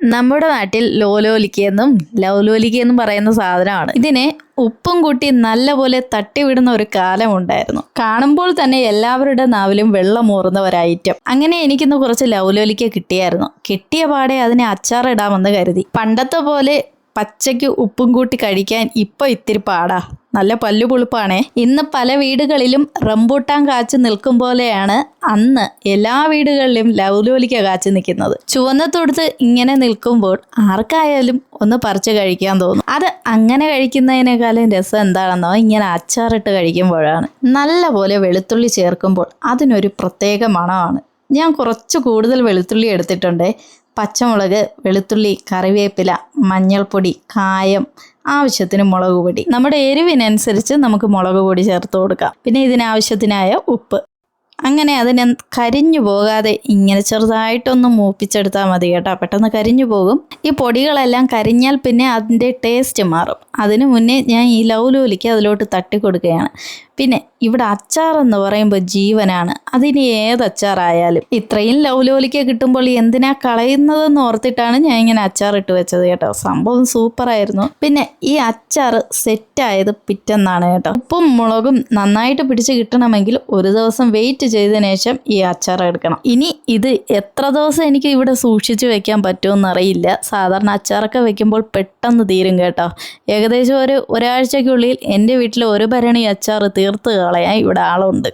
നമ്മുടെ നാട്ടിൽ ലോലോലിക്കയെന്നും ലൗലോലിക്കയെന്നും പറയുന്ന സാധനമാണ്. ഇതിനെ ഉപ്പും കൂട്ടി നല്ലപോലെ തട്ടിവിടുന്ന ഒരു കാലമുണ്ടായിരുന്നു. കാണുമ്പോൾ തന്നെ എല്ലാവരുടെ നാവിലും വെള്ളമൂറുന്ന ഒരു ഐറ്റം. അങ്ങനെ എനിക്കിന്ന് കുറച്ച് ലൗലോലിക്ക കിട്ടിയായിരുന്നു. കിട്ടിയ പാടെ അതിനെ അച്ചാറിടാമെന്ന് കരുതി. പണ്ടത്തെ പോലെ പച്ചയ്ക്ക് ഉപ്പും കൂട്ടി കഴിക്കാൻ ഇപ്പൊ ഇത്തിരി പാടാ. നല്ല പല്ലുപുളിപ്പാണേ. ഇന്ന് പല വീടുകളിലും റംബൂട്ടാൻ കാച്ചു നിൽക്കും പോലെയാണ് അന്ന് എല്ലാ വീടുകളിലും ലൗലോലിക്ക കാച്ചു നിൽക്കുന്നത്. ചുവന്ന തൊടുത്ത് ഇങ്ങനെ നിൽക്കുമ്പോൾ ആർക്കായാലും ഒന്ന് പറിച്ച് കഴിക്കാൻ തോന്നും. അത് അങ്ങനെ കഴിക്കുന്നതിനേക്കാളും രസം എന്താണെന്നോ ഇങ്ങനെ അച്ചാറിട്ട് കഴിക്കുമ്പോഴാണ്. നല്ല പോലെ വെളുത്തുള്ളി ചേർക്കുമ്പോൾ അതിനൊരു പ്രത്യേക മണമാണ്. ഞാൻ കുറച്ച് കൂടുതൽ വെളുത്തുള്ളി എടുത്തിട്ടുണ്ട്. പച്ചമുളക്, വെളുത്തുള്ളി, കറിവേപ്പില, മഞ്ഞൾപ്പൊടി, കായം, ആവശ്യത്തിന് മുളക് പൊടി. നമ്മുടെ എരിവിനനുസരിച്ച് നമുക്ക് മുളക് പൊടി ചേർത്ത് കൊടുക്കാം. പിന്നെ ഇതിനാവശ്യത്തിനായ ഉപ്പ്. അങ്ങനെ അതിനെ കരിഞ്ഞു പോകാതെ ഇങ്ങനെ ചെറുതായിട്ടൊന്ന് മൂപ്പിച്ചെടുത്താൽ മതി കേട്ടോ. പെട്ടെന്ന് കരിഞ്ഞു പോകും. ഈ പൊടികളെല്ലാം കരിഞ്ഞാൽ പിന്നെ അതിൻ്റെ ടേസ്റ്റ് മാറും. അതിനു മുന്നേ ഞാൻ ഈ ലൗലോലിക്ക അതിലോട്ട് തട്ടി കൊടുക്കുകയാണ്. പിന്നെ ഇവിടെ അച്ചാർ എന്ന് പറയുമ്പോൾ ജീവനാണ്. അതിന് ഏത് അച്ചാറായാലും. ഇത്രയും ലൗലോലിക്ക കിട്ടുമ്പോൾ എന്തിനാ കളയുന്നതെന്ന് ഓർത്തിട്ടാണ് ഞാൻ ഇങ്ങനെ അച്ചാറിട്ട് വെച്ചത് കേട്ടോ. സംഭവം സൂപ്പറായിരുന്നു. പിന്നെ ഈ അച്ചാർ സെറ്റായത് പിറ്റെന്നാണ് കേട്ടോ. ഉപ്പും മുളകും നന്നായിട്ട് പിടിച്ച് കിട്ടണമെങ്കിൽ ഒരു ദിവസം വെയിറ്റ് ചെയ്തതിനു ശേഷം ഈ അച്ചാർ എടുക്കണം. ഇനി ഇത് എത്ര ദിവസം എനിക്ക് ഇവിടെ സൂക്ഷിച്ചു വെക്കാൻ പറ്റുമെന്ന് അറിയില്ല. സാധാരണ അച്ചാറൊക്കെ വെക്കുമ്പോൾ പെട്ടെന്ന് തീരും കേട്ടോ. ഏകദേശം ഒരാഴ്ചയ്ക്കുള്ളിൽ എൻ്റെ വീട്ടിൽ ഒരു ഭരണി അച്ചാർ തീർത്ത് കളയാൻ ഇവിടെ ആളുണ്ട്.